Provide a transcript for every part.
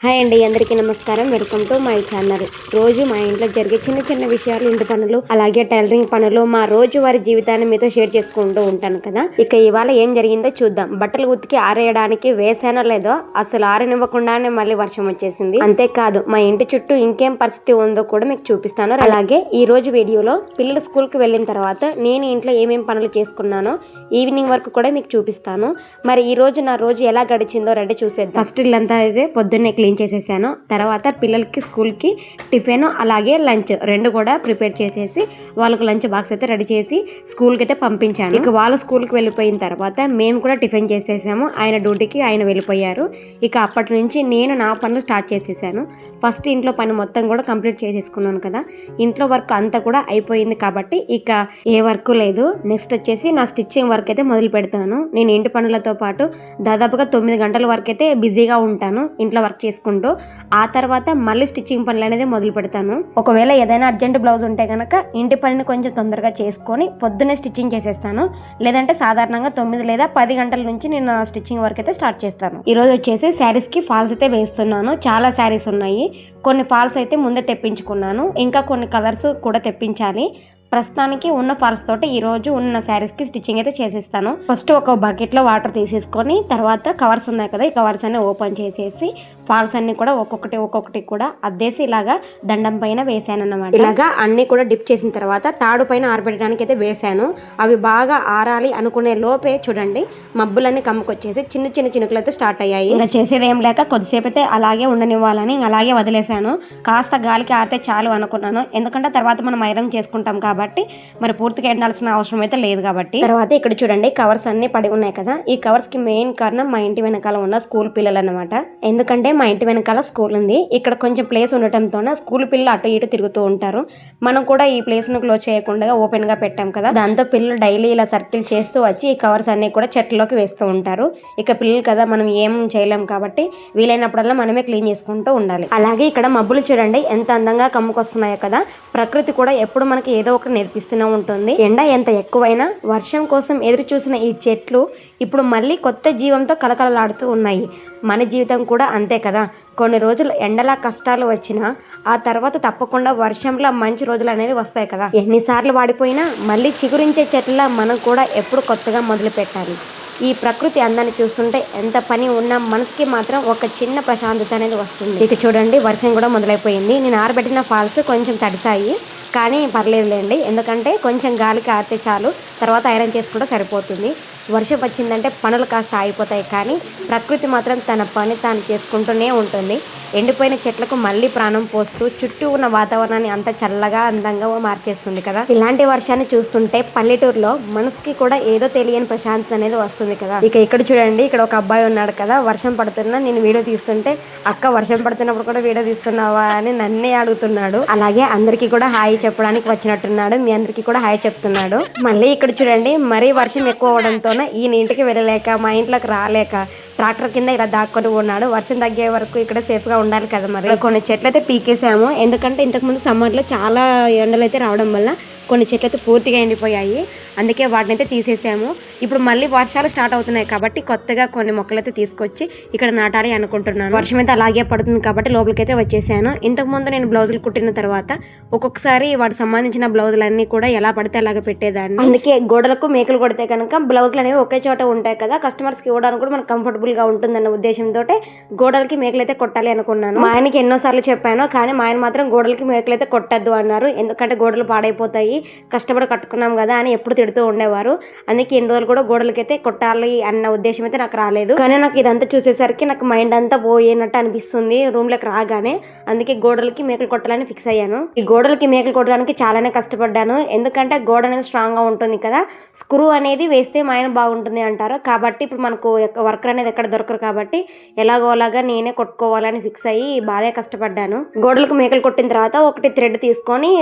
Hi అండి, అందరికీ నమస్కారం. Welcome to my channel. రోజు మా ఇంట్లో జరిగే చిన్న చిన్న విషయాలు, ఇంటి పనులు, అలాగే టైలరింగ్ పనులు, మా రోజు వారి జీవితాన్ని మీతో షేర్ చేసుకుంటూ ఉంటాను కదా. ఇక ఇవాళ ఏం జరిగిందో చూద్దాం. బట్టలు ఉతికి ఆరేయడానికి వేసానో లేదో అసలు ఆరనివ్వకుండానే మళ్ళీ వర్షం వచ్చేసింది. అంతేకాదు మా ఇంటి చుట్టూ ఇంకేం పరిస్థితి ఉందో కూడా మీకు చూపిస్తాను. అలాగే ఈ రోజు వీడియోలో పిల్లలు స్కూల్ కి వెళ్ళిన తర్వాత నేను ఇంట్లో ఏమేం పనులు చేసుకున్నానో ఈవినింగ్ వరకు కూడా మీకు చూపిస్తాను. మరి ఈ రోజు నా రోజు ఎలా గడిచిందో రండి చూసేద్దాం. ఫస్ట్ ఇల్లంతా అయితే పొద్దున్నే క్లీన్ చేసేసాను. తర్వాత పిల్లలకి స్కూల్కి టిఫిన్ అలాగే లంచ్ రెండు కూడా ప్రిపేర్ చేసేసి వాళ్ళకి లంచ్ బాక్స్ అయితే రెడీ చేసి స్కూల్కి అయితే పంపించాను. ఇక వాళ్ళు స్కూల్కి వెళ్ళిపోయిన తర్వాత మేము కూడా టిఫిన్ చేసేసాము. ఆయన డ్యూటీకి ఆయన వెళ్ళిపోయారు. ఇక అప్పటి నుంచి నేను నా పనులు స్టార్ట్ చేసేసాను. ఫస్ట్ ఇంట్లో పని మొత్తం కూడా కంప్లీట్ చేసేసుకున్నాను కదా. ఇంట్లో వర్క్ అంతా కూడా అయిపోయింది కాబట్టి ఇక ఏ వర్క్ లేదు. నెక్స్ట్ వచ్చేసి నా స్టిచ్చింగ్ వర్క్ అయితే మొదలు పెడతాను. నేను ఇంటి పనులతో పాటు దాదాపుగా 9 గంటల వరకు అయితే బిజీగా ఉంటాను ఇంట్లో వర్క్ చేసుకుంటూ. ఆ తర్వాత మళ్ళీ స్టిచ్చింగ్ పనులు అనేది మొదలు పెడతాను. ఒకవేళ ఏదైనా అర్జెంట్ బ్లౌజ్ ఉంటే కనుక ఇంటి పనిని కొంచెం తొందరగా చేసుకొని పొద్దున్నే స్టిచ్చింగ్ చేసేస్తాను. లేదంటే సాధారణంగా 9 లేదా 10 గంటల నుంచి నేను స్టిచ్చింగ్ వర్క్ అయితే స్టార్ట్ చేస్తాను. ఈ రోజు వచ్చేసి శారీస్ కి ఫాల్స్ అయితే వేస్తున్నాను. చాలా శారీస్ ఉన్నాయి. కొన్ని ఫాల్స్ అయితే ముందే తెప్పించుకున్నాను. ఇంకా కొన్ని కలర్స్ కూడా తెప్పించాలి. ప్రస్తుతానికి ఉన్న ఫాల్స్ తోటి ఈ రోజు ఉన్న శారీస్ కి స్టిచ్చింగ్ అయితే చేసేస్తాను. ఫస్ట్ ఒక బకెట్ లో వాటర్ తీసేసుకొని తర్వాత కవర్స్ ఉన్నాయి కదా, ఈ కవర్స్ అన్ని ఓపెన్ చేసేసి ఫాల్స్ అన్ని కూడా ఒక్కొక్కటి కూడా అద్దేసి ఇలాగా దండం పైన వేసాను అన్నమాట. ఇలాగా అన్ని కూడా డిప్ చేసిన తర్వాత తాడు పైన ఆరబెట్టడానికి అయితే వేసాను. అవి బాగా ఆరాలి అనుకునే లోపే చూడండి మబ్బులన్నీ కమ్ముకొచ్చేసి చిన్న చిన్న చినుకులు అయితే స్టార్ట్ అయ్యాయి. ఇంకా చేసేది ఏం లేక కొద్దిసేపు అయితే అలాగే ఉండనివ్వాలని అలాగే వదిలేసాను. కాస్త గాలికి ఆరితే చాలు అనుకున్నాను. ఎందుకంటే తర్వాత మనం ఐరన్ చేసుకుంటాం కాబట్టి మరి పూర్తిగా ఎండాల్సిన అవసరం అయితే లేదు కాబట్టి. తర్వాత ఇక్కడ చూడండి కవర్స్ అన్ని పడి ఉన్నాయి కదా. ఈ కవర్స్ కి మెయిన్ కారణం మా ఇంటి వెనకాల ఉన్న స్కూల్ పిల్లలు అన్నమాట. ఎందుకంటే మా ఇంటి వెనకాల స్కూల్ ఉంది. ఇక్కడ కొంచెం ప్లేస్ ఉండటంతో స్కూల్ పిల్లలు అటు ఇటు తిరుగుతూ ఉంటారు. మనం కూడా ఈ ప్లేస్ ను క్లోజ్ చేయకుండా ఓపెన్ గా పెట్టాం కదా. దాంతో పిల్లలు డైలీ ఇలా సర్కిల్ చేస్తూ వచ్చి ఈ కవర్స్ అన్ని కూడా చెట్లలోకి వేస్తూ ఉంటారు. ఇక పిల్లలు కదా మనం ఏం చేయలేం కాబట్టి వీలైనప్పుడల్లా మనమే క్లీన్ చేసుకుంటూ ఉండాలి. అలాగే ఇక్కడ మబ్బులు చూడండి ఎంత అందంగా కమ్ముకొస్తున్నాయో కదా. ప్రకృతి కూడా ఎప్పుడు మనకి ఏదో ఒక నేర్పిస్తూనే ఉంటుంది. ఎండ ఎంత ఎక్కువైనా వర్షం కోసం ఎదురు చూసిన ఈ చెట్లు ఇప్పుడు మళ్ళీ కొత్త జీవంతో కలకలలాడుతూ ఉన్నాయి. మన జీవితం కూడా అంతే కదా. కొన్ని రోజులు ఎండలా కష్టాలు వచ్చినా ఆ తర్వాత తప్పకుండా వర్షంలా మంచి రోజులు అనేది వస్తాయి కదా. ఎన్నిసార్లు వాడిపోయినా మళ్ళీ చిగురించే చెట్ల మనం కూడా ఎప్పుడు కొత్తగా మొదలు పెట్టాలి. ఈ ప్రకృతి అందాన్ని చూస్తుంటే ఎంత పని ఉన్నా మనసుకి మాత్రం ఒక చిన్న ప్రశాంతత అనేది వస్తుంది. ఇక చూడండి వర్షం కూడా మొదలైపోయింది. నేను ఆరబెట్టిన ఫాల్స్ కొంచెం తడిసాయి కానీ పర్లేదులేండి. ఎందుకంటే కొంచెం గాలికి ఆరితే చాలు, తర్వాత ఐరన్ చేసుకుంటే సరిపోతుంది. వర్షం వచ్చిందంటే పనులు కాస్త ఆగిపోతాయి కానీ ప్రకృతి మాత్రం తన పని తాను చేసుకుంటూనే ఉంటుంది. ఎండిపోయిన చెట్లకు మళ్ళీ ప్రాణం పోస్తూ చుట్టూ ఉన్న వాతావరణాన్ని అంత చల్లగా అందంగా మార్చేస్తుంది కదా. ఇలాంటి వర్షాన్ని చూస్తుంటే పల్లెటూరులో మనసుకి కూడా ఏదో తెలియని ప్రశాంతత అనేది వస్తుంది కదా. ఇక ఇక్కడ చూడండి, ఇక్కడ ఒక అబ్బాయి ఉన్నాడు కదా. వర్షం పడుతున్నా నేను వీడియో తీస్తుంటే అక్క వర్షం పడుతున్నప్పుడు కూడా వీడియో తీస్తున్నావా అని నన్నే అడుగుతున్నాడు. అలాగే అందరికీ కూడా హాయ్ చెప్పడానికి వచ్చినట్టున్నాడు. మీ అందరికీ కూడా హాయ్ చెప్తున్నాడు. మళ్ళీ ఇక్కడ చూడండి మరీ వర్షం ఎక్కువ అవడంతో ఈయన ఇంటికి వెళ్ళలేక మా ఇంట్లోకి రాలేక ట్రాక్టర్ కింద ఇలా దాక్కొని ఉన్నాడు. వర్షం తగ్గే వరకు ఇక్కడ సేఫ్ గా ఉండాలి కదా. మరి కొన్ని చెట్లు అయితే పీకేసాము. ఎందుకంటే ఇంతకుముందు సమ్మర్ లో చాలా ఎండలు అయితే రావడం వల్ల కొన్ని చెట్లు అయితే పూర్తిగా ఎండిపోయాయి. అందుకే వాటిని అయితే తీసేసాము. ఇప్పుడు మళ్ళీ వర్షాలు స్టార్ట్ అవుతున్నాయి కాబట్టి కొత్తగా కొన్ని మొక్కలు అయితే తీసుకొచ్చి ఇక్కడ నాటాలి అనుకుంటున్నాను. వర్షం అయితే అలాగే పడుతుంది కాబట్టి లోపలికి అయితే వచ్చేసాను. ఇంతకుముందు నేను బ్లౌజులు కుట్టిన తర్వాత ఒక్కొక్కసారి వాటికి సంబంధించిన బ్లౌజులన్నీ కూడా ఎలా పడితే అలాగే పెట్టేదాన్ని. అందుకే గోడలకు మేకలు కొడితే కనుక బ్లౌజులు అనేవి ఒకే చోట ఉంటాయి కదా. కస్టమర్స్కి ఇవ్వడానికి కూడా మనకు కంఫర్టబుల్ గా ఉంటుందన్న ఉద్దేశంతో గోడలకి మేకలు అయితే కొట్టాలి అనుకున్నాను. మా ఆయనకి ఎన్నోసార్లు చెప్పాను కానీ మా ఆయన మాత్రం గోడలకి మేకలు అయితే కొట్టద్దు అన్నారు. ఎందుకంటే గోడలు పాడైపోతాయి, కష్టపడి కట్టుకున్నాం కదా అని ఎప్పుడు తిడుతూ ఉండేవారు. అందుకే ఎన్ని రోజులు కూడా గోడలకైతే కొట్టాలి అన్న ఉద్దేశం అయితే నాకు రాలేదు. కానీ నాకు ఇదంతా చూసేసరికి నాకు మైండ్ అంతా పోయినట్టు అనిపిస్తుంది రూమ్ లోకి రాగానే. అందుకే గోడలకి మేకలు కొట్టాలని ఫిక్స్ అయ్యాను. ఈ గోడలకి మేకలు కొట్టడానికి చాలానే కష్టపడ్డాను. ఎందుకంటే గోడ అనేది స్ట్రాంగ్ గా ఉంటుంది కదా. స్క్రూ అనేది వేస్తే మా ఆయన బాగుంటుంది అంటారు కాబట్టి ఇప్పుడు మనకు వర్కర్ అనేది ఎక్కడ దొరకరు కాబట్టి ఎలాగోలాగా నేనే కొట్టుకోవాలని ఫిక్స్ అయ్యి బాగా కష్టపడ్డాను. గోడలకు మేకలు కొట్టిన తర్వాత ఒకటి థ్రెడ్ తీసుకొని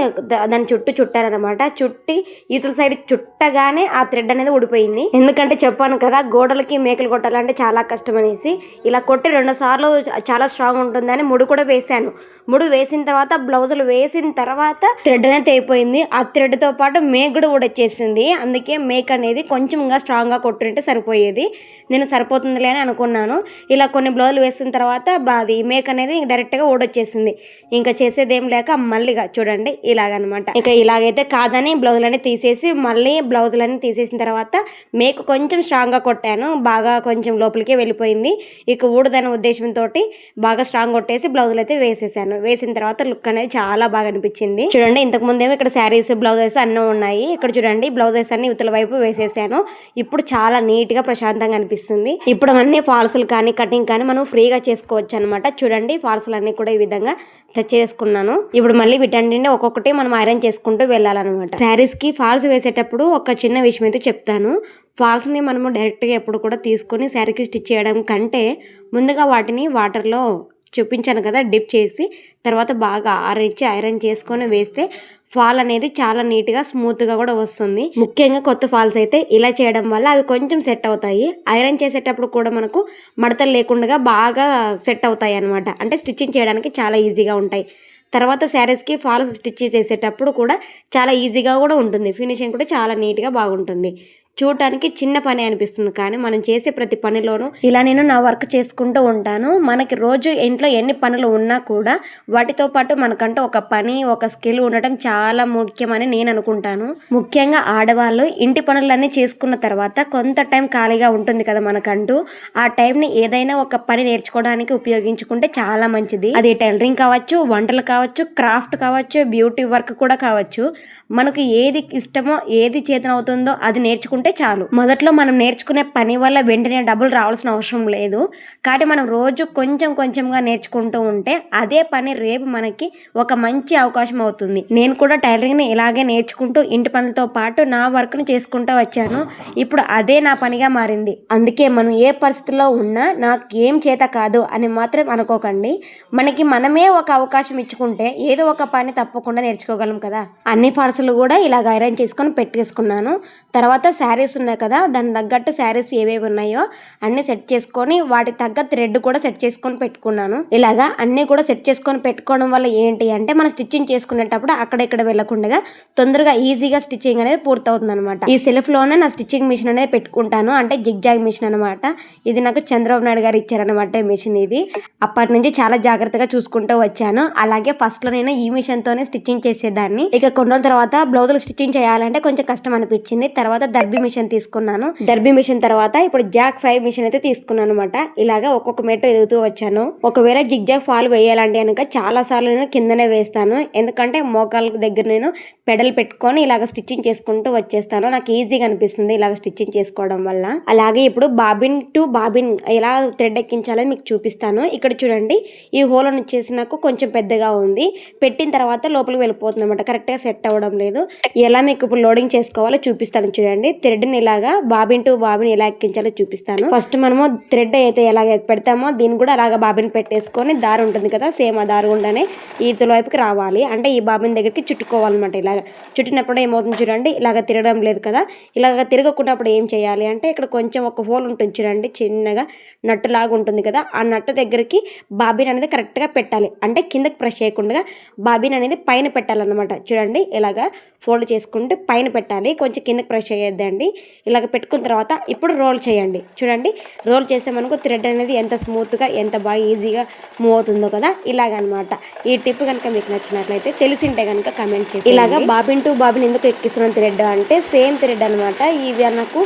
దాని చుట్టూ చుట్టానమాట. చుట్టి ఈతుల సైడ్ కొట్టగానే ఆ థ్రెడ్ అనేది ఊడిపోయింది. ఎందుకంటే చెప్పాను కదా గోడలకి మేకలు కొట్టాలంటే చాలా కష్టం అనేసి. ఇలా కొట్టి 2 సార్లు చాలా స్ట్రాంగ్ ఉంటుందని ముడి కూడా వేసాను. ముడి వేసిన తర్వాత బ్లౌజులు వేసిన తర్వాత థ్రెడ్ అనేది తెగిపోయింది. ఆ థ్రెడ్ తో పాటు మేక్ కూడా ఊడొచ్చేసింది. అందుకే మేక్ అనేది కొంచెంగా స్ట్రాంగ్ గా కొట్టుంటే సరిపోయేది. నేను సరిపోతుందిలే అని అనుకున్నాను. ఇలా కొన్ని బ్లౌజులు వేసిన తర్వాత అది మేక్ అనేది డైరెక్ట్ గా ఊడొచ్చేసింది. ఇంకా చేసేదేం లేక మళ్ళీగా చూడండి ఇలాగనమాట. ఇక ఇలాగైతే కాదని బ్లౌజులన్నీ తీసేసి మళ్ళీ బ్లౌజులన్నీ తీసేసిన తర్వాత మేక్ కొంచెం స్ట్రాంగ్ గా కొట్టాను. బాగా కొంచెం లోపలికే వెళ్ళిపోయింది. ఇక ఊడదనే ఉద్దేశంతో బాగా స్ట్రాంగ్ కొట్టేసి బ్లౌజులు అయితే వేసేసాను. వేసిన తర్వాత లుక్ అనేది చాలా బాగా అనిపించింది. చూడండి ఇంతకు ముందేమో ఇక్కడ శారీస్ బ్లౌజెస్ అన్నీ ఉన్నాయి. ఇక్కడ చూడండి బ్లౌజెస్ అన్ని ఇవతల వైపు వేసేసాను. ఇప్పుడు చాలా నీట్ గా ప్రశాంతంగా అనిపిస్తుంది. ఇప్పుడు అన్ని ఫాల్స్లు కానీ కటింగ్ కానీ మనం ఫ్రీగా చేసుకోవచ్చు అనమాట. చూడండి ఫాల్స్లు అన్ని కూడా ఈ విధంగా చేసుకున్నాను. ఇప్పుడు మళ్ళీ వీటన్నింటిని ఒక్కొక్కటి మనం ఐరన్ చేసుకుంటూ వెళ్ళాలన్నమాట. శారీస్ కి ఫాల్స్ వేసేటప్పుడు ఒక చిన్న విషయం అయితే చెప్తాను. ఫాల్స్ ని మనము డైరెక్ట్ గా ఎప్పుడు కూడా తీసుకొని శారీకి స్టిచ్ చేయడం కంటే ముందుగా వాటిని వాటర్లో చూపించాను కదా డిప్ చేసి తర్వాత బాగా ఆరించి ఐరన్ చేసుకొని వేస్తే ఫాల్ అనేది చాలా నీట్గా స్మూత్గా కూడా వస్తుంది. ముఖ్యంగా కొత్త ఫాల్స్ అయితే ఇలా చేయడం వల్ల అవి కొంచెం సెట్ అవుతాయి. ఐరన్ చేసేటప్పుడు కూడా మనకు మడతలు లేకుండా బాగా సెట్ అవుతాయి అనమాట. అంటే స్టిచ్చింగ్ చేయడానికి చాలా ఈజీగా ఉంటాయి. తర్వాత శారీస్కి ఫాల్స్ స్టిచ్ చేసేటప్పుడు కూడా చాలా ఈజీగా కూడా ఉంటుంది. ఫినిషింగ్ కూడా చాలా నీట్గా బాగుంటుంది. చూడటానికి చిన్న పని అనిపిస్తుంది కానీ మనం చేసే ప్రతి పనిలోనూ ఇలా నేను నా వర్క్ చేసుకుంటూ ఉంటాను. మనకి రోజు ఇంట్లో ఎన్ని పనులు ఉన్నా కూడా వాటితో పాటు మనకంటూ ఒక పని ఒక స్కిల్ ఉండటం చాలా ముఖ్యమని నేను అనుకుంటాను. ముఖ్యంగా ఆడవాళ్ళు ఇంటి పనులన్నీ చేసుకున్న తర్వాత కొంత టైం ఖాళీగా ఉంటుంది కదా మనకంటూ. ఆ టైంని ఏదైనా ఒక పని నేర్చుకోవడానికి ఉపయోగించుకుంటే చాలా మంచిది. అది టైలరింగ్ కావచ్చు, వంటలు కావచ్చు, క్రాఫ్ట్ కావచ్చు, బ్యూటీ వర్క్ కూడా కావచ్చు. మనకు ఏది ఇష్టమో ఏది చేతనవుతుందో అది నేర్చుకుంటే చాలు. మొదట్లో మనం నేర్చుకునే పని వల్ల వెంటనే డబ్బులు రావాల్సిన అవసరం లేదు. కాబట్టి మనం రోజు కొంచెం కొంచెంగా నేర్చుకుంటూ ఉంటే అదే పని రేపు మనకి ఒక మంచి అవకాశం అవుతుంది. నేను కూడా టైలరింగ్ని ఇలాగే నేర్చుకుంటూ ఇంటి పనులతో పాటు నా వర్క్ని చేసుకుంటూ వచ్చాను. ఇప్పుడు అదే నా పనిగా మారింది. అందుకే మనం ఏ పరిస్థితిలో ఉన్నా నాకు ఏం చేత కాదు అని మాత్రం అనుకోకండి. మనకి మనమే ఒక అవకాశం ఇచ్చుకుంటే ఏదో ఒక పని తప్పకుండా నేర్చుకోగలం కదా. అన్ని ఫాల్స్లు కూడా ఇలాగ ఐరన్ చేసుకొని పెట్టేసుకున్నాను. తర్వాత శారీస్ ఉన్నాయి కదా దానికి తగ్గట్టు శారీస్ ఏవేవి ఉన్నాయో అన్నీ సెట్ చేసుకొని వాటికి తగ్గ థ్రెడ్ కూడా సెట్ చేసుకొని పెట్టుకున్నాను. ఇలాగా అన్నీ కూడా సెట్ చేసుకొని పెట్టుకోవడం వల్ల ఏంటి అంటే మనం స్టిచ్చింగ్ చేసుకునేటప్పుడు అక్కడ ఇక్కడ వెళ్ళకుండా తొందరగా ఈజీగా స్టిచ్చింగ్ అనేది పూర్తవుతుంది అనమాట. ఈ సెల్ఫ్ లోనే నా స్టిచ్చింగ్ మిషన్ అనేది పెట్టుకుంటాను. అంటే జిగ్జాగ్ మిషన్ అనమాట. ఇది నాకు చంద్రబాబు నాయుడు గారు ఇచ్చారనమాట మిషన్. ఇది అప్పటి నుంచి చాలా జాగ్రత్తగా చూసుకుంటూ వచ్చాను. అలాగే ఫస్ట్ లో నేను ఈ మిషన్ తోనే స్టిచ్చింగ్ చేసేదాన్ని. ఇక కొన్ని రోజుల తర్వాత బ్లౌజులు స్టిచ్చింగ్ చేయాలంటే కొంచెం కష్టం అనిపించింది. తర్వాత దర్బీ మిషన్ తీసుకున్నాను. దర్బీ మిషన్ తర్వాత ఇప్పుడు జాక్ 5 మిషన్ అయితే తీసుకున్నాను అనమాట. ఇలాగా ఒక్కొక్క మెట్టు ఎదుగుతూ వచ్చాను. ఒకవేళ జిగ్ జాగ్ ఫాల్ వేయాలంటే కనుక చాలా సార్లు నేను కిందనే వేస్తాను. ఎందుకంటే మోకాళ్ళ దగ్గర నేను పెడల్ పెట్టుకొని ఇలాగ స్టిచ్చింగ్ చేసుకుంటూ వచ్చేస్తాను. నాకు ఈజీగా అనిపిస్తుంది ఇలాగ స్టిచ్చింగ్ చేసుకోవడం వల్ల. అలాగే ఇప్పుడు బాబిన్ టు బాబిన్ ఎలా థ్రెడ్ ఎక్కించాలో మీకు చూపిస్తాను. ఇక్కడ చూడండి ఈ హోల్ వచ్చేసి నాకు కొంచెం పెద్దగా ఉంది. పెట్టిన తర్వాత లోపలికి వెళ్ళిపోతుంది అనమాట. కరెక్ట్గా సెట్ అవ్వడం లేదు. ఎలా మీకు ఇప్పుడు లోడింగ్ చేసుకోవాలో చూపిస్తాను చూడండి. థ్రెడ్ని ఇలాగా బాబిన్ టు బాబిన్ ఎలా ఎక్కించాలో చూపిస్తాను. ఫస్ట్ మనము థ్రెడ్ అయితే ఎలాగ పెడతామో దీన్ని కూడా అలాగ బాబిన్ పెట్టేసుకొని దారి ఉంటుంది కదా సేమ్ ఆ దారి గుండానే ఈతల వైపుకి రావాలి. అంటే ఈ బాబిన్ దగ్గరికి చుట్టుకోవాలన్నమాట. ఇలాగ చుట్టినప్పుడు ఏమవుతుంది చూడండి ఇలాగ తిరగడం లేదు కదా. ఇలాగ తిరగకున్నప్పుడు ఏం చేయాలి అంటే ఇక్కడ కొంచెం ఒక హోల్ ఉంటుంది చూడండి చిన్నగా నట్టు లాగా ఉంటుంది కదా. ఆ నట్టు దగ్గరికి బాబిన్ అనేది కరెక్ట్గా పెట్టాలి. అంటే కిందకి ప్రెస్ చేయకుండా బాబిన్ అనేది పైన పెట్టాలన్నమాట. చూడండి ఇలాగా ఫోల్డ్ చేసుకుంటే పైన పెట్టాలి. కొంచెం కిందకి ప్రెస్ చేయొద్దండి. ఇలాగ పెట్టుకున్న తర్వాత ఇప్పుడు రోల్ చేయండి. చూడండి రోల్ చేస్తే మనకు థ్రెడ్ అనేది ఎంత స్మూత్గా ఎంత బాగా ఈజీగా మూవ్ అవుతుందో కదా. ఇలాగనమాట. ఈ టిప్ కనుక మీకు నచ్చినట్లయితే తెలిసింటే కనుక కమెంట్ చేసి. ఇలాగా బాబిన్ టు బాబిన్ ఎందుకు ఎక్కిస్తున్నాను థ్రెడ్ అంటే సేమ్ థ్రెడ్ అనమాట. ఇది నాకు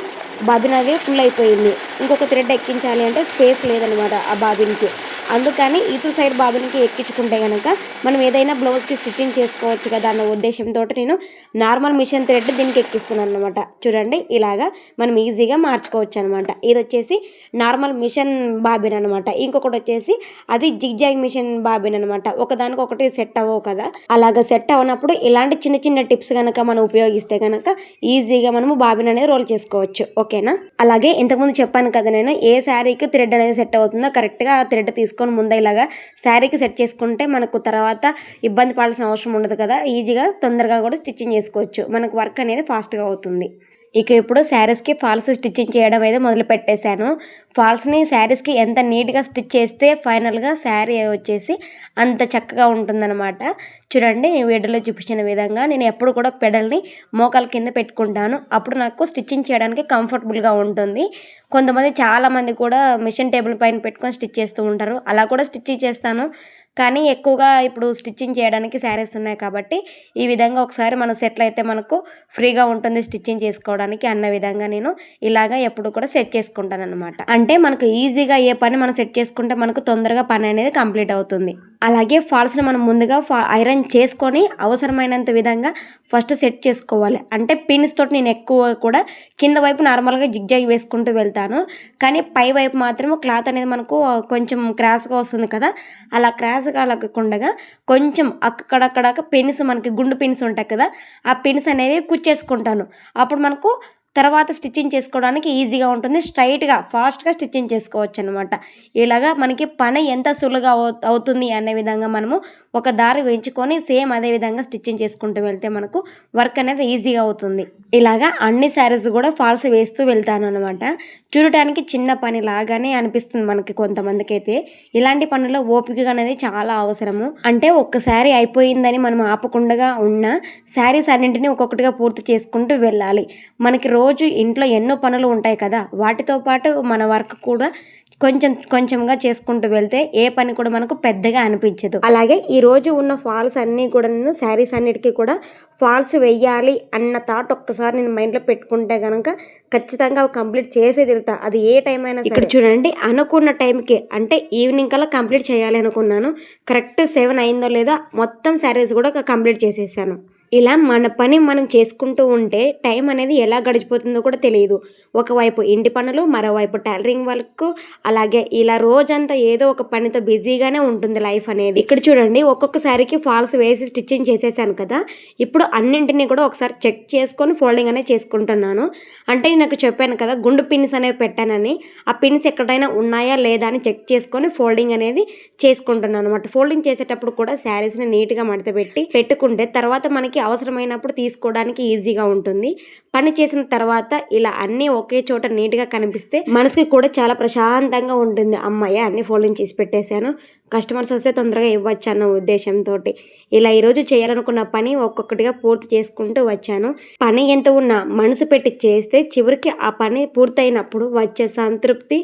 బాబిన్ అది ఫుల్ అయిపోయింది. ఇంకొక థ్రెడ్ ఎక్కించాలి అంటే స్పేస్ లేదనమాట ఆ బాబిన్కి. అందుకని ఇటు సైడ్ బాబిన్కి ఎక్కించుకుంటే కనుక మనం ఏదైనా బ్లౌజ్కి స్టిచ్చింగ్ చేసుకోవచ్చు కదా అన్న ఉద్దేశంతో నేను నార్మల్ మిషన్ థ్రెడ్ దీనికి ఎక్కిస్తున్నాను అనమాట. చూడండి ఇలాగా మనం ఈజీగా మార్చుకోవచ్చు అనమాట. ఇది వచ్చేసి నార్మల్ మిషన్ బాబిన్ అనమాట. ఇంకొకటి వచ్చేసి అది జిగ్జాగ్ మిషన్ బాబిన్ అనమాట. ఒకదానికి ఒకటి సెట్ అవ్వవు కదా. అలాగ సెట్ అవ్వనప్పుడు ఇలాంటి చిన్న చిన్న టిప్స్ కనుక మనం ఉపయోగిస్తే కనుక ఈజీగా మనము బాబిన్ అనేది రోల్ చేసుకోవచ్చు. ఓకేనా. అలాగే ఇంతకుముందు చెప్పాను కదా నేను ఏ శారీకి థ్రెడ్ అనేది సెట్ అవుతుందో కరెక్ట్గా ఆ థ్రెడ్ తీసుకొని ముందే ఇలాగా శారీకి సెట్ చేసుకుంటే మనకు తర్వాత ఇబ్బంది పడాల్సిన అవసరం ఉండదు కదా. ఈజీగా తొందరగా కూడా స్టిచ్చింగ్ చేసుకోవచ్చు. మనకు వర్క్ అనేది ఫాస్ట్గా అవుతుంది. ఇక ఇప్పుడు శారీస్కి ఫాల్స్ స్టిచ్చింగ్ చేయడం అయితే మొదలు పెట్టేశాను. ఫాల్స్ని శారీస్కి ఎంత నీట్గా స్టిచ్ చేస్తే ఫైనల్గా శారీ వచ్చేసి అంత చక్కగా ఉంటుందన్నమాట. చూడండి వీడియోలో చూపించిన విధంగా నేను ఎప్పుడు కూడా పెడల్ని మోకాల కింద పెట్టుకుంటాను. అప్పుడు నాకు స్టిచ్చింగ్ చేయడానికి కంఫర్టబుల్గా ఉంటుంది. కొంతమంది చాలామంది కూడా మిషన్ టేబుల్ పైన పెట్టుకొని స్టిచ్ చేస్తూ ఉంటారు. అలా కూడా స్టిచ్చింగ్ చేస్తాను. కానీ ఎక్కువగా ఇప్పుడు స్టిచ్చింగ్ చేయడానికి శారీస్ ఉన్నాయి కాబట్టి ఈ విధంగా ఒకసారి మనం సెటిల్ అయితే మనకు ఫ్రీగా ఉంటుంది స్టిచ్చింగ్ చేసుకోవడానికి అన్న విధంగా నేను ఇలాగ ఎప్పుడు కూడా సెట్ చేసుకుంటాను అనమాట. అంటే మనకు ఈజీగా ఏ పని మనం సెట్ చేసుకుంటే మనకు తొందరగా పని అనేది కంప్లీట్ అవుతుంది. అలాగే ఫాల్స్ని మనం ముందుగా ఐరన్ చేసుకొని అవసరమైనంత విధంగా ఫస్ట్ సెట్ చేసుకోవాలి. అంటే పిన్స్ తోటి నేను ఎక్కువ కూడా కింద వైపు నార్మల్గా జిగ్జాగ్ వేసుకుంటూ వెళ్తాను. కానీ పై వైపు మాత్రం క్లాత్ అనేది మనకు కొంచెం క్రాస్గా వస్తుంది కదా, అలా క్రాస్గా అలగకుండా కొంచెం అక్కడక్కడ పిన్స్ మనకి గుండు పిన్స్ ఉంటాయి కదా, ఆ పిన్స్ అనేవి కుచ్చేసుకుంటాను. అప్పుడు మనకు తర్వాత స్టిచ్చింగ్ చేసుకోవడానికి ఈజీగా ఉంటుంది. స్ట్రైట్గా ఫాస్ట్గా స్టిచ్చింగ్ చేసుకోవచ్చు అనమాట. ఇలాగా మనకి పని ఎంత సులువుగా అవుతుంది అనే విధంగా మనము ఒక దారి వేయించుకొని సేమ్ అదే విధంగా స్టిచ్చింగ్ చేసుకుంటూ వెళ్తే మనకు వర్క్ అనేది ఈజీగా అవుతుంది. ఇలాగా అన్ని శారీస్ కూడా ఫాల్స్ వేస్తూ వెళ్తాను అనమాట. చూడటానికి చిన్న పని లాగానే అనిపిస్తుంది మనకి కొంతమందికి అయితే. ఇలాంటి పనుల్లో ఓపిక అనేది చాలా అవసరము. అంటే ఒక్కసారి అయిపోయిందని మనం ఆపకుండా ఉన్న శారీస్ అన్నింటినీ ఒక్కొక్కటిగా పూర్తి చేసుకుంటూ వెళ్ళాలి. మనకి రోజు ఇంట్లో ఎన్నో పనులు ఉంటాయి కదా, వాటితో పాటు మన వర్క్ కూడా కొంచెంగా చేసుకుంటూ వెళ్తే ఏ పని కూడా మనకు పెద్దగా అనిపించదు. అలాగే ఈ రోజు ఉన్న ఫాల్స్ అన్నీ కూడా నేను శారీస్ అన్నిటికీ కూడా ఫాల్స్ వెయ్యాలి అన్న థాట్ ఒక్కసారి నేను మైండ్లో పెట్టుకుంటే కనుక ఖచ్చితంగా అవి కంప్లీట్ చేసే తిరుగుతా. అది ఏ టైం అయినా. ఇక్కడ చూడండి అనుకున్న టైంకి అంటే ఈవినింగ్ కల్లా కంప్లీట్ చేయాలి అనుకున్నాను. కరెక్ట్ 7 అయిందో లేదో మొత్తం శారీస్ కూడా కంప్లీట్ చేసేసాను. ఇలా మన పని మనం చేసుకుంటూ ఉంటే టైం అనేది ఎలా గడిచిపోతుందో కూడా తెలియదు. ఒకవైపు ఇంటి పనులు, మరోవైపు టైలరింగ్ వర్క్, అలాగే ఇలా రోజంతా ఏదో ఒక పనితో బిజీగానే ఉంటుంది లైఫ్ అనేది. ఇక్కడ చూడండి ఒక్కొక్కసారికి ఫాల్స్ వేసి స్టిచ్చింగ్ చేసేసాను కదా, ఇప్పుడు అన్నింటినీ కూడా ఒకసారి చెక్ చేసుకొని ఫోల్డింగ్ అనేది చేసుకుంటున్నాను. అంటే నాకు చెప్పాను కదా గుండు పిన్స్ అనేవి పెట్టానని, ఆ పిన్స్ ఎక్కడైనా ఉన్నాయా లేదా అని చెక్ చేసుకొని ఫోల్డింగ్ అనేది చేసుకుంటున్నాను అనమాట. ఫోల్డింగ్ చేసేటప్పుడు కూడా శారీస్ని నీట్గా మడత పెట్టుకుంటే తర్వాత మనకి అవసరమైనప్పుడు తీసుకోవడానికి ఈజీగా ఉంటుంది. పని చేసిన తర్వాత ఇలా అన్నీ ఒకే చోట నీట్గా కనిపిస్తే మనసుకి కూడా చాలా ప్రశాంతంగా ఉంటుంది. అమ్మాయి అన్ని ఫోల్డింగ్ చేసి పెట్టేశాను, కస్టమర్స్ వస్తే తొందరగా ఇవ్వచ్చు అన్న ఉద్దేశంతో ఇలా ఈరోజు చేయాలనుకున్న పని ఒక్కొక్కటిగా పూర్తి చేసుకుంటూ వచ్చాను. పని ఎంత ఉన్నా మనసు పెట్టి చేస్తే చివరికి ఆ పని పూర్తయినప్పుడు వచ్చే సంతృప్తి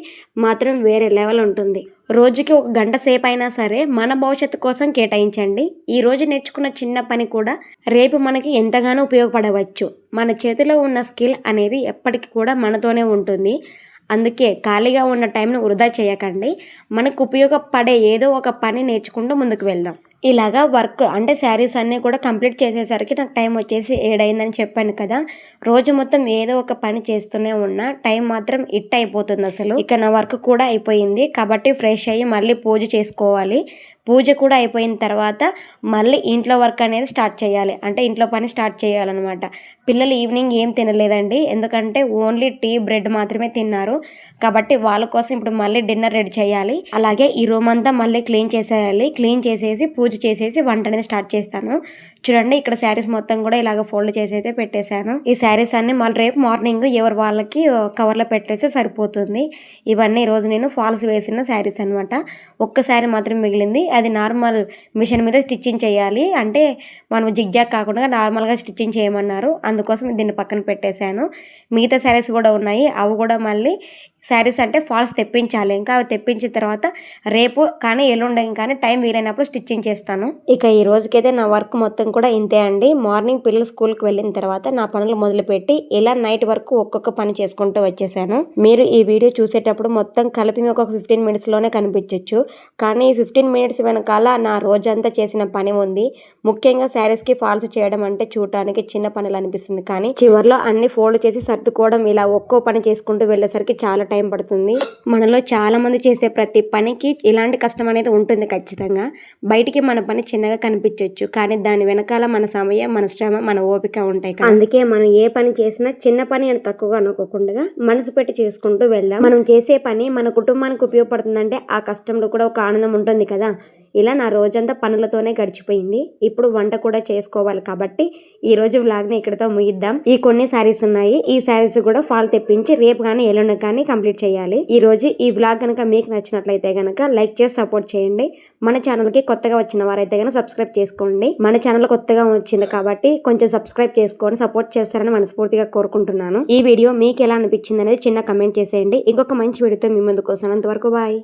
మాత్రం వేరే లెవెల్ ఉంటుంది. రోజుకి 1 గంట సేపు అయినా సరే మన భవిష్యత్తు కోసం కేటాయించండి. ఈ రోజు నేర్చుకున్న చిన్న పని కూడా రేపు మనకి ఎంతగానో ఉపయోగపడవచ్చు. మన చేతిలో ఉన్న స్కిల్ అనేది ఎప్పటికీ కూడా మనతోనే ఉంటుంది. అందుకే ఖాళీగా ఉన్న టైంను వృధా చేయకండి. మనకు ఉపయోగపడే ఏదో ఒక పని నేర్చుకుంటూ ముందుకు వెళ్దాం. ఇలాగా వర్క్ అంటే శారీస్ అన్నీ కూడా కంప్లీట్ చేసేసరికి నాకు టైం వచ్చేసి 7 అయిందని చెప్పాను కదా. రోజు మొత్తం ఏదో ఒక పని చేస్తూనే ఉన్నా టైం మాత్రం అయిపోతుంది అసలు. ఇక నా వర్క్ కూడా అయిపోయింది కాబట్టి ఫ్రెష్ అయ్యి మళ్ళీ పూజ చేసుకోవాలి. పూజ కూడా అయిపోయిన తర్వాత మళ్ళీ ఇంట్లో వర్క్ అనేది స్టార్ట్ చేయాలి. అంటే ఇంట్లో పని స్టార్ట్ చేయాలన్నమాట. పిల్లలు ఈవినింగ్ ఏం తినలేదండి, ఎందుకంటే ఓన్లీ టీ బ్రెడ్ మాత్రమే తిన్నారు. కాబట్టి వాళ్ళ కోసం ఇప్పుడు మళ్ళీ డిన్నర్ రెడీ చేయాలి. అలాగే ఈ రూమ్ అంతా మళ్ళీ క్లీన్ చేసేయాలి. క్లీన్ చేసేసి పూజ చేసేసి వంట అనేది స్టార్ట్ చేస్తాను. చూడండి ఇక్కడ శారీస్ మొత్తం కూడా ఇలాగ ఫోల్డ్ చేసి అయితే పెట్టేశాను. ఈ శారీస్ అన్ని మళ్ళీ రేపు మార్నింగ్ ఎవరు వాళ్ళకి కవర్లో పెట్టేస్తే సరిపోతుంది. ఇవన్నీ ఈరోజు నేను ఫాల్స్ వేసిన శారీస్ అనమాట. ఒక్క శారీ మాత్రం మిగిలింది, అది నార్మల్ మిషన్ మీద స్టిచ్చింగ్ చేయాలి. అంటే మనం జిగ్జాగ్ కాకుండా నార్మల్గా స్టిచ్చింగ్ చేయమన్నారు, అందుకోసం దీన్ని పక్కన పెట్టేశాను. మిగతా శారీస్ కూడా ఉన్నాయి, అవి కూడా మళ్ళీ శారీస్ అంటే ఫాల్స్ తెప్పించాలి. ఇంకా అవి తెప్పించిన తర్వాత రేపు కానీ ఎల్లుండి కానీ టైం వీలైనప్పుడు స్టిచ్చింగ్ చేస్తాను. ఇక ఈ రోజుకైతే నా వర్క్ మొత్తం కూడా ఇంతే అండి. మార్నింగ్ పిల్లలు స్కూల్కి వెళ్ళిన తర్వాత నా పనులు మొదలుపెట్టి ఇలా నైట్ వరకు ఒక్కొక్క పని చేసుకుంటూ వచ్చేసాను. మీరు ఈ వీడియో చూసేటప్పుడు మొత్తం కలిపి మీకు ఒక 15 మినిట్స్లోనే కనిపించవచ్చు. కానీ 15 మినిట్స్ వెనకాల నా రోజంతా చేసిన పని ఉంది. ముఖ్యంగా శారీస్కి ఫాల్స్ చేయడం అంటే చూడటానికి చిన్న పనులు అనిపిస్తుంది, కానీ చివరిలో అన్ని ఫోల్డ్ చేసి సర్దుకోవడం ఇలా ఒక్కో పని చేసుకుంటూ వెళ్ళేసరికి చాలా టైం పడుతుంది. మనలో చాలా మంది చేసే ప్రతి పనికి ఇలాంటి కష్టం అనేది ఉంటుంది ఖచ్చితంగా. బయటికి మన పని చిన్నగా కనిపించవచ్చు, కానీ దాని వెనకాల మన సమయం, మన శ్రమ, మన ఓపిక ఉంటాయి. అందుకే మనం ఏ పని చేసినా చిన్న పని అని తక్కువగా అనుకోకుండా మనసు పెట్టి చేసుకుంటూ వెళ్దాం. మనం చేసే పని మన కుటుంబానికి ఉపయోగపడుతుందంటే ఆ కష్టంలో కూడా ఒక ఆనందం ఉంటుంది కదా. ఇలా నా రోజంతా పనులతోనే గడిచిపోయింది. ఇప్పుడు వంట కూడా చేసుకోవాలి కాబట్టి ఈ రోజు వ్లాగ్ ని ఇక్కడితో ముగిద్దాం. ఈ కొన్ని శారీస్ ఉన్నాయి. ఈ శారీస్ కూడా ఫాల్ తెప్పించి రేపు కానీ ఎల్లుండి కానీ కంప్లీట్ చేయాలి. ఈ రోజు ఈ వ్లాగ్ కనుక మీకు నచ్చినట్లయితే గనక లైక్ చేసి సపోర్ట్ చేయండి. మన ఛానల్ కి కొత్తగా వచ్చిన వారైతే గనక సబ్స్క్రైబ్ చేసుకోండి. మన ఛానల్ కొత్తగా వచ్చింది కాబట్టి కొంచెం సబ్స్క్రైబ్ చేసుకొని సపోర్ట్ చేస్తారని మనస్ఫూర్తిగా కోరుకుంటున్నాను. ఈ వీడియో మీకు ఎలా అనిపించింది అనేది చిన్న కమెంట్ చేసేయండి. ఇంకొక మంచి వీడియోతో మీ ముందుకు వస్తాను. అంతవరకు బాయ్.